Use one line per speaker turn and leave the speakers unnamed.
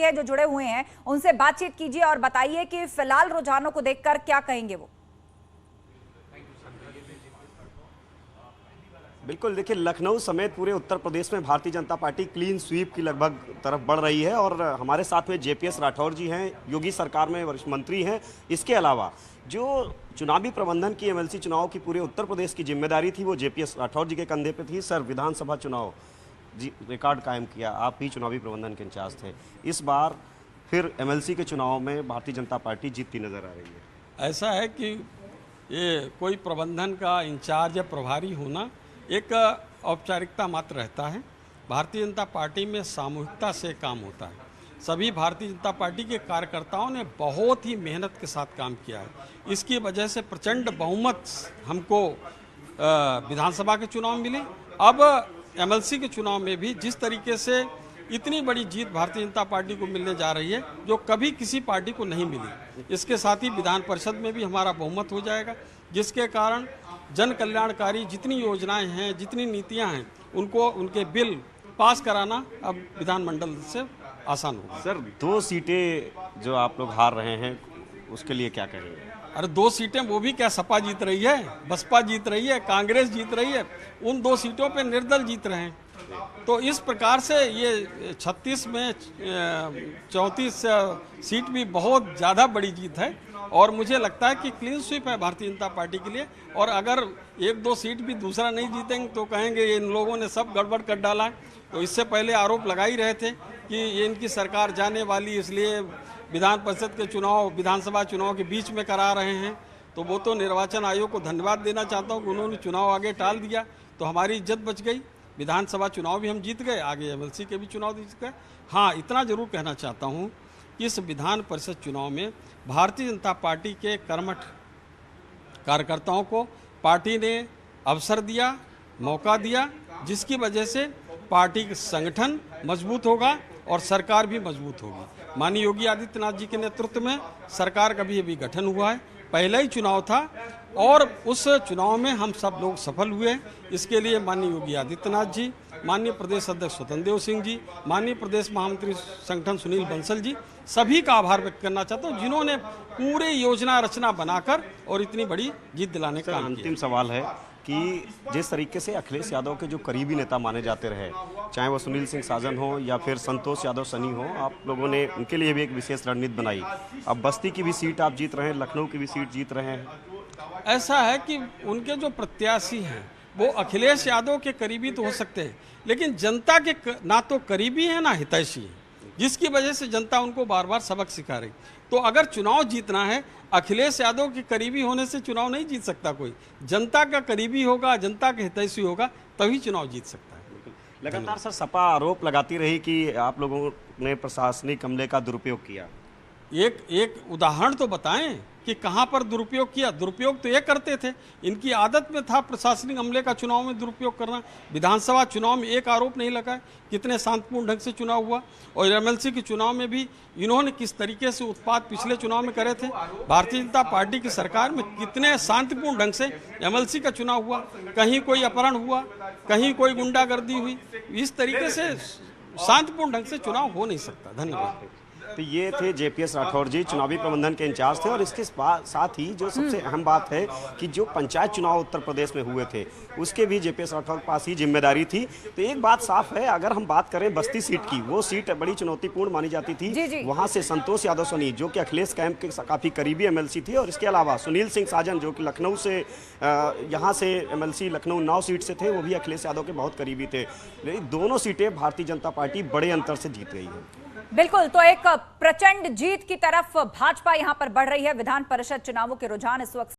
हैं जो जुड़े हुए हैं, उनसे बातचीत कीजिए और बताइए कि फिलहाल रुझानों को देखकर क्या कहेंगे वो।
बिल्कुल, देखिए लखनऊ समेत पूरे उत्तर प्रदेश में Bharatiya Janata party clean sweep की लगभग तरफ बढ़ रही है और हमारे साथ में जेपीएस राठौर जी हैं, योगी सरकार में वरिष्ठ मंत्री हैं। इसके अलावा जो चुनावी प्रबंधन की एमएलसी चुनाव की पूरे उत्तर प्रदेश की जिम्मेदारी थी वो जेपीएस राठौर जी के कंधे पे थी। सर, विधानसभा चुनाव जी रिकॉर्ड कायम किया, आप ही चुनावी प्रबंधन के इंचार्ज थे। इस बार फिर एमएलसी के चुनाव में भारतीय जनता पार्टी जीतती नजर आ रही है।
ऐसा है कि ये कोई प्रबंधन का इंचार्ज या प्रभारी होना एक औपचारिकता मात्र रहता है। भारतीय जनता पार्टी में सामूहिकता से काम होता है। सभी भारतीय जनता पार्टी के कार्यकर्ताओं ने बहुत ही मेहनत के साथ काम किया है। इसकी वजह से प्रचंड बहुमत हमको विधानसभा के चुनाव मिली। अब एमएलसी के चुनाव में भी जिस तरीके से इतनी बड़ी जीत भारतीय जनता पार्टी को मिलने जा रही है जो कभी किसी पार्टी को नहीं मिली, इसके साथ ही विधान परिषद में भी हमारा बहुमत हो जाएगा, जिसके कारण जन कल्याणकारी जितनी योजनाएं हैं, जितनी नीतियां हैं, उनको उनके बिल पास कराना अब विधानमंडल से आसान होगा।
सर, 2 सीटें जो आप लोग हार रहे हैं उसके लिए क्या कहेंगे?
अरे 2 सीटें वो भी क्या सपा जीत रही है, बसपा जीत रही है, कांग्रेस जीत रही है, उन 2 सीटों पे निर्दल जीत रहे हैं। तो इस प्रकार से ये 36 में 34 सीट भी बहुत ज़्यादा बड़ी जीत है और मुझे लगता है कि क्लीन स्वीप है भारतीय जनता पार्टी के लिए। और अगर 1-2 सीट भी दूसरा नहीं जीतेंगे तो कहेंगे इन लोगों ने सब गड़बड़ कर डाला है। तो इससे पहले आरोप लगा ही रहे थे कि ये इनकी सरकार जाने वाली, इसलिए विधान परिषद के चुनाव विधानसभा चुनाव के बीच में करा रहे हैं। तो वो तो निर्वाचन आयोग को धन्यवाद देना चाहता हूँ कि उन्होंने चुनाव आगे टाल दिया, तो हमारी इज्जत बच गई। विधानसभा चुनाव भी हम जीत गए, आगे एमएलसी के भी चुनाव जीत गए। हाँ, इतना जरूर कहना चाहता हूँ कि इस विधान परिषद चुनाव में भारतीय जनता पार्टी के कर्मठ कार्यकर्ताओं को पार्टी ने अवसर दिया, मौका दिया, जिसकी वजह से पार्टी का संगठन मजबूत होगा और सरकार भी मजबूत होगी। माननीय योगी आदित्यनाथ जी के नेतृत्व में सरकार का भी अभी गठन हुआ है। पहला ही चुनाव था और उस चुनाव में हम सब लोग सफल हुए। इसके लिए माननीय योगी आदित्यनाथ जी, माननीय प्रदेश अध्यक्ष स्वतंत्र देव सिंह जी, माननीय प्रदेश महामंत्री संगठन सुनील बंसल जी, सभी का आभार व्यक्त करना चाहता हूँ जिन्होंने पूरे योजना रचना बनाकर और इतनी बड़ी जीत दिलाने का काम किया।
अंतिम सवाल है कि जिस तरीके से अखिलेश यादव के जो करीबी नेता माने जाते रहे, चाहे वो सुनील सिंह साजन हो या फिर संतोष यादव सनी हो, आप लोगों ने उनके लिए भी एक विशेष रणनीति बनाई। अब बस्ती की भी सीट आप जीत रहे हैं, लखनऊ की भी सीट जीत रहे हैं।
ऐसा है कि उनके जो प्रत्याशी हैं वो अखिलेश यादव के करीबी तो हो सकते हैं, लेकिन जनता के ना तो करीबी है ना हितैषी है, जिसकी वजह से जनता उनको बार बार सबक सिखा रही। तो अगर चुनाव जीतना है, अखिलेश यादव के करीबी होने से चुनाव नहीं जीत सकता कोई। जनता का करीबी होगा, जनता के हितैषी होगा, तभी चुनाव जीत सकता है।
लगातार सर सपा आरोप लगाती रही कि आप लोगों ने प्रशासनिक अमले का दुरुपयोग किया।
एक उदाहरण तो बताएं कि कहां पर दुरुपयोग किया। दुरुपयोग तो ये करते थे, इनकी आदत में था प्रशासनिक अमले का चुनाव में दुरुपयोग करना। विधानसभा चुनाव में एक आरोप नहीं लगा, कितने शांतिपूर्ण ढंग से चुनाव हुआ। और एमएलसी के चुनाव में भी इन्होंने किस तरीके से उत्पात पिछले चुनाव में करे थे। भारतीय जनता पार्टी की सरकार में कितने शांतिपूर्ण ढंग से एमएलसी का चुनाव हुआ, कहीं कोई अपहरण हुआ, कहीं कोई गुंडागर्दी हुई। इस तरीके से शांतिपूर्ण ढंग से चुनाव हो नहीं सकता। धन्यवाद।
तो ये थे जेपीएस राठौर जी, चुनावी प्रबंधन के इंचार्ज थे। और इसके साथ ही जो सबसे अहम बात है कि जो पंचायत चुनाव उत्तर प्रदेश में हुए थे उसके भी जेपीएस राठौर के पास ही जिम्मेदारी थी। तो एक बात साफ है, अगर हम बात करें बस्ती सीट की, वो सीट बड़ी चुनौतीपूर्ण मानी जाती थी। वहां से संतोष यादव सनी जो कि अखिलेश कैंप के काफी करीबी एमएलसी थे, और इसके अलावा सुनील सिंह साजन जो कि लखनऊ से यहाँ से एमएलसी लखनऊ 9 सीट से थे, वो भी अखिलेश यादव के बहुत करीबी थे। लेकिन दोनों सीटें भारतीय जनता पार्टी बड़े अंतर से जीत गई है।
बिल्कुल, तो एक प्रचंड जीत की तरफ भाजपा यहां पर बढ़ रही है। विधान परिषद चुनावों के रुझान इस वक्त